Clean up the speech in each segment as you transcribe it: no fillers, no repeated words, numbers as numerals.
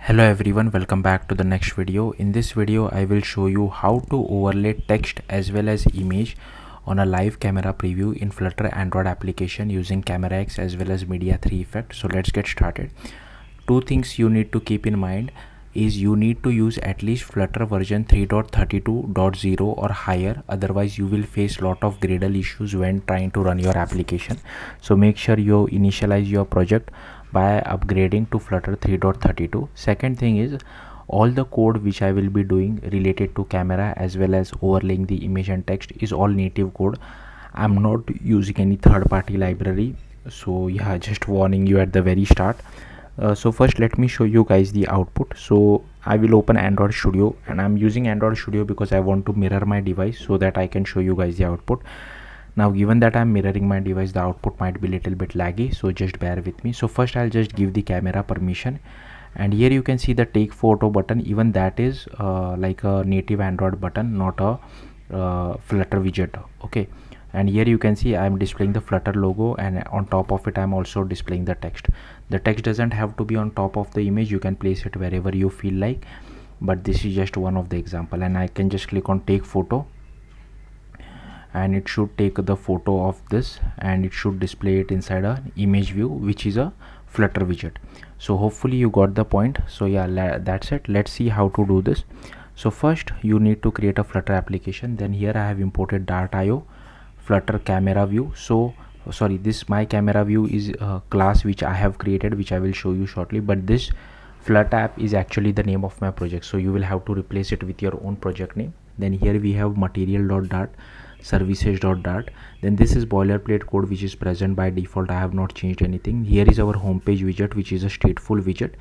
Hello everyone, welcome back to the next video. In this video I will show you how to overlay text as well as image on a live camera preview in Flutter Android application using CameraX as well as Media 3 effect. So let's get started. Two things you need to keep in mind is you need to use at least Flutter version 3.32.0 or higher, otherwise you will face lot of Gradle issues when trying to run your application. So make sure you initialize your project by upgrading to Flutter 3.32. Second thing is all the code which I will be doing related to camera as well as overlaying the image and text is all native code. I'm not using any third-party library, so yeah, just warning you at the very start. So first let me show you guys the output. So I will open Android Studio, and I'm using Android Studio because I want to mirror my device so that I can show you guys the output. Now given that I'm mirroring my device, the output might be a little bit laggy, so just bear with me. So first I'll just give the camera permission, and here you can see the take photo button. Even that is like a native Android button, not a Flutter widget. Okay, and here you can see I'm displaying the Flutter logo, and on top of it I'm also displaying the text. The text doesn't have to be on top of the image, you can place it wherever you feel like, but this is just one of the example. And I can just click on take photo, and it should take the photo of this, and it should display it inside a image view, which is a Flutter widget. So hopefully you got the point. So yeah, that's it. Let's see how to do this. So first you need to create a Flutter application. Then here I have imported Dart.io Flutter camera view. So sorry, this my camera view is a class which I have created, which I will show you shortly, but this Flutter app is actually the name of my project, so you will have to replace it with your own project name. Then here we have material.dart, services.dart. Then this is boilerplate code which is present by default. I have not changed anything. Here is our homepage widget, which is a stateful widget.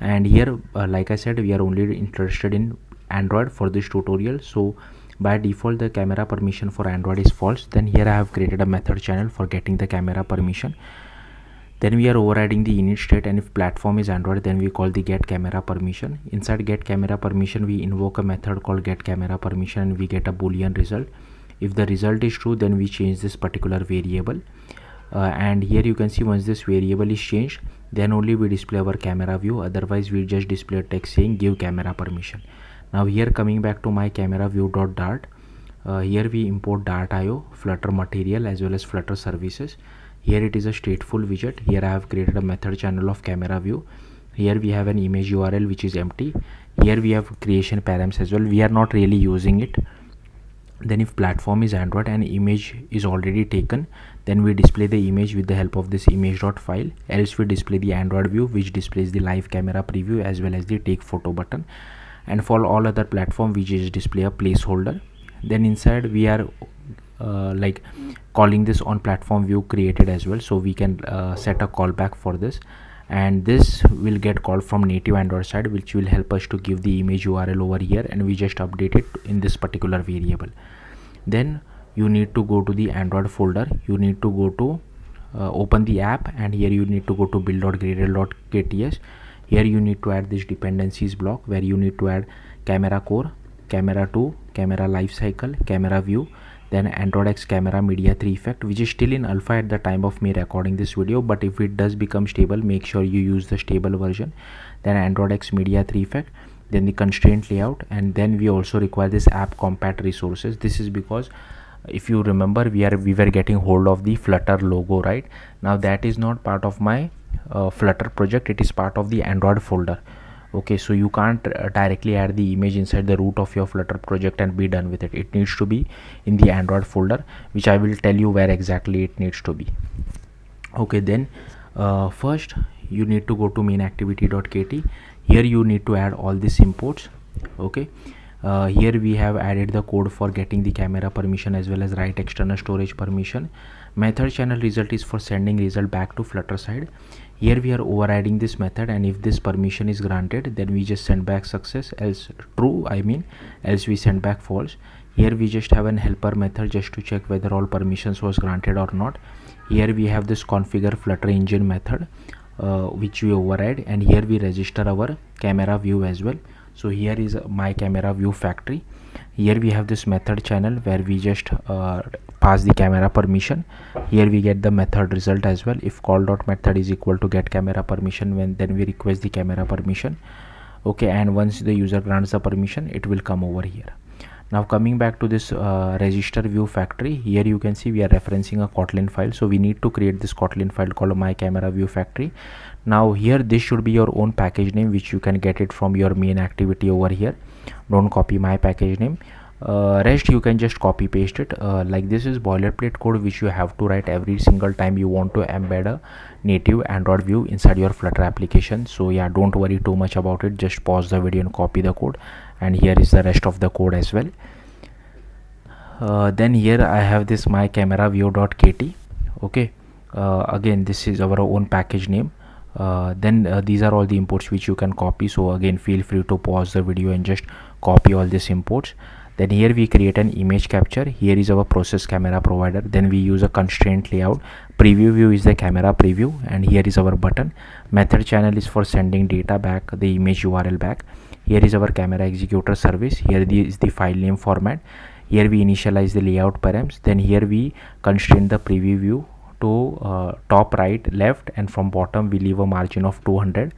And here like I said, we are only interested in Android for this tutorial, so by default the camera permission for Android is false. Then here I have created a method channel for getting the camera permission. Then we are overriding the init state, and if platform is Android, then we call the get camera permission. Inside get camera permission we invoke a method called get camera permission, and we get a boolean result. If the result is true, then we change this particular variable, and here you can see once this variable is changed, then only we display our camera view. Otherwise we just display a text saying give camera permission. Now here coming back to my camera view.dart, here we import Dart.io, Flutter material as well as Flutter services. Here it is a stateful widget. Here I have created a method channel of camera view. Here we have an image URL which is empty. Here we have creation params as well. We are not really using it. Then if platform is Android and image is already taken, then we display the image with the help of this image.file. Else we display the Android view, which displays the live camera preview as well as the take photo button. And for all other platform we just display a placeholder. Then inside we are like calling this on platform view created as well, so we can set a callback for this, and this will get called from native Android side, which will help us to give the image URL over here, and we just update it in this particular variable. Then you need to go to the Android folder. You need to go to open the app, and here you need to go to build.gradle.kts. Here you need to add this dependencies block, where you need to add camera core, camera 2, camera lifecycle, camera view, then Android X camera media 3 effect, which is still in alpha at the time of me recording this video, but if it does become stable, make sure you use the stable version. Then Android X media 3 effect, then the constraint layout, and then we also require this app compat resources. This is because if you remember, we were getting hold of the Flutter logo, right? Now that is not part of my Flutter project, it is part of the Android folder. Okay, so you can't directly add the image inside the root of your Flutter project and be done with it. It needs to be in the Android folder, which I will tell you where exactly it needs to be. Okay, then first you need to go to main activity.kt. Here you need to add all these imports. Okay, here we have added the code for getting the camera permission as well as write external storage permission. Method channel result is for sending result back to Flutter side. Here we are overriding this method, and if this permission is granted, then we just send back success, else true, else we send back false. Here we just have an helper method just to check whether all permissions was granted or not. Here we have this configure Flutter engine method, which we override, and here we register our camera view as well. So here is my camera view factory. Here we have this method channel where we just pass the camera permission. Here we get the method result as well. If call.method is equal to get camera permission, then we request the camera permission. Okay, and once the user grants the permission, it will come over here. Now coming back to this register view factory, here you can see we are referencing a Kotlin file, so we need to create this Kotlin file called my camera view factory. Now here this should be your own package name, which you can get it from your main activity over here. Don't copy my package name. Rest you can just copy paste it. Like this is boilerplate code which you have to write every single time you want to embed a native Android view inside your Flutter application. So yeah, don't worry too much about it, just pause the video and copy the code, and here is the rest of the code as well. Then here I have this my camera view.kt. okay, again this is our own package name. Then these are all the imports which you can copy, so again feel free to pause the video and just copy all these imports. Then here we create an image capture. Here is our process camera provider. Then we use a constraint layout. Preview view is the camera preview, and here is our button. Method channel is for sending data back, the image URL back. Here is our camera executor service. Here is the file name format. Here we initialize the layout params. Then here we constrain the preview view to top, right, left, and from bottom we leave a margin of 200.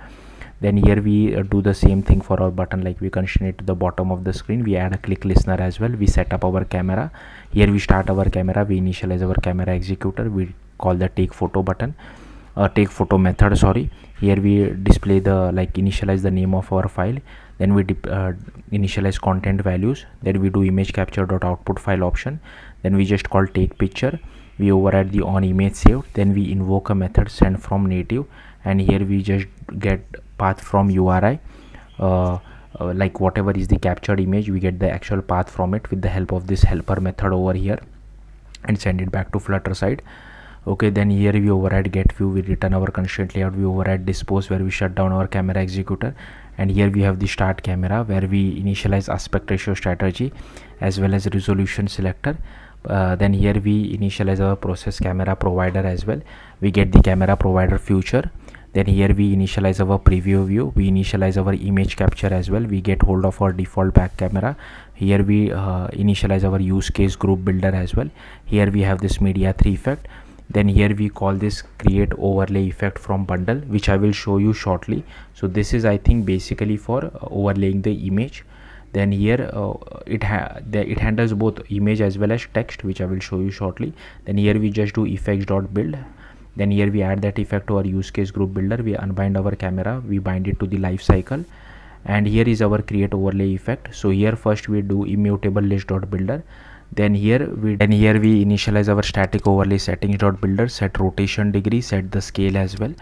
Then here we do the same thing for our button, like we constrain it to the bottom of the screen. We add a click listener as well. We set up our camera. Here we start our camera. We initialize our camera executor. We call the take photo button, take photo method, sorry. Here we display the, like, initialize the name of our file. Then we initialize content values. Then we do image capture dot output file option. Then we just call take picture. We override the on image saved. Then we invoke a method send from native, and here we just get path from URI, like whatever is the captured image, we get the actual path from it with the help of this helper method over here, and send it back to Flutter side. Okay, then here we override get view. We return our constraint layout. We override dispose, where we shut down our camera executor. And here we have the start camera, where we initialize aspect ratio strategy as well as resolution selector. Then here we initialize our process camera provider as well. We get the camera provider future. Then here we initialize our preview view. We initialize our image capture as well. We get hold of our default back camera. Here we initialize our use case group builder as well. Here we have this media 3 effect. Then here we call this create overlay effect from bundle, which I will show you shortly. So this is, I think, basically for overlaying the image. Then here it handles both image as well as text, which I will show you shortly. Then here we just do effects.build. Then here we add that effect to our use case group builder. We unbind our camera, we bind it to the life cycle, and here is our create overlay effect. So here first we do immutable list.builder. Then here we initialize our static overlay settings.builder, set rotation degree, set the scale as well.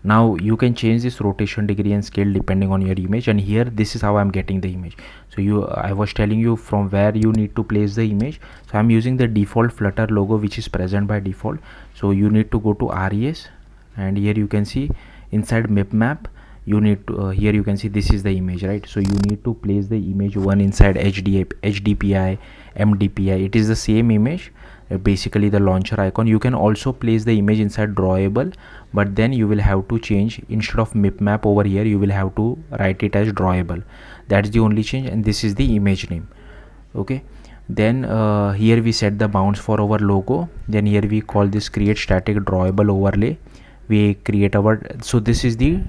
Now you can change this rotation degree and scale depending on your image, and here this is how I'm getting the image. So I was telling you from where you need to place the image. So I'm using the default Flutter logo which is present by default. So you need to go to RES, and here you can see inside mipmap you need to here you can see this is the image, right? So you need to place the image one inside HDPI, MDPI. It is the same image, basically the launcher icon. You can also place the image inside drawable, but then you will have to change, instead of mipmap over here you will have to write it as drawable. That's the only change, and this is the image name. Okay, then here we set the bounds for our logo. Then here we call this create static drawable overlay. We create our, so this is the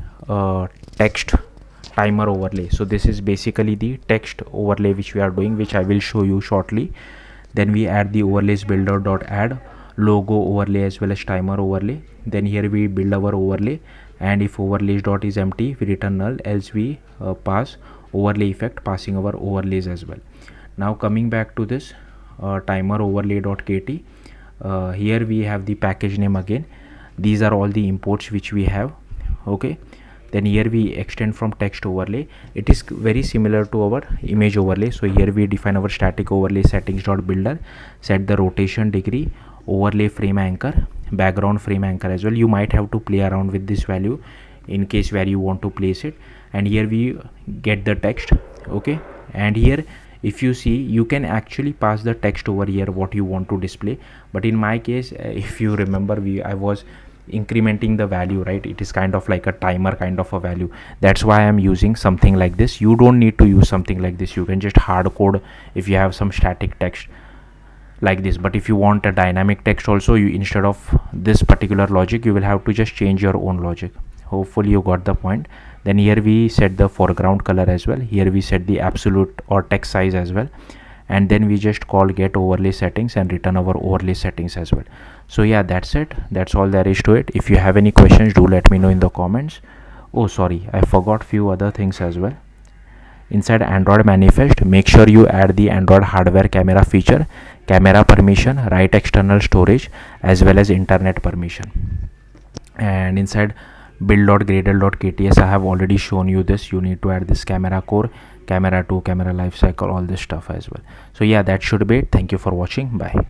text timer overlay. So this is basically the text overlay which we are doing, which I will show you shortly. Then we add the overlays builder dot add logo overlay as well as timer overlay. Then here we build our overlay, and if overlays dot is empty we return null, else we pass overlay effect, passing our overlays as well. Now coming back to this timer overlay dot kt, here we have the package name again. These are all the imports which we have. Okay, then here we extend from text overlay. It is very similar to our image overlay. So here we define our static overlay settings.builder, set the rotation degree, overlay frame anchor, background frame anchor as well. You might have to play around with this value in case where you want to place it. And here we get the text. Okay, and here if you see, you can actually pass the text over here what you want to display, but in my case, if you remember, I was incrementing the value, right? It is kind of like a timer kind of a value. That's why I'm using something like this. You don't need to use something like this. You can just hard code if you have some static text like this. But if you want a dynamic text also, you, instead of this particular logic, you will have to just change your own logic. Hopefully you got the point. Then here we set the foreground color as well. Here we set the absolute or text size as well, and then we just call get overlay settings and return our overlay settings as well. So yeah, that's it. That's all there is to it. If you have any questions, do let me know in the comments. Oh sorry, I forgot few other things as well. Inside Android manifest, make sure you add the Android hardware camera feature, camera permission, write external storage, as well as internet permission. And inside build.gradle.kts, I have already shown you this. You need to add this camera core, camera 2, camera life cycle, all this stuff as well. So yeah, that should be it. Thank you for watching. Bye.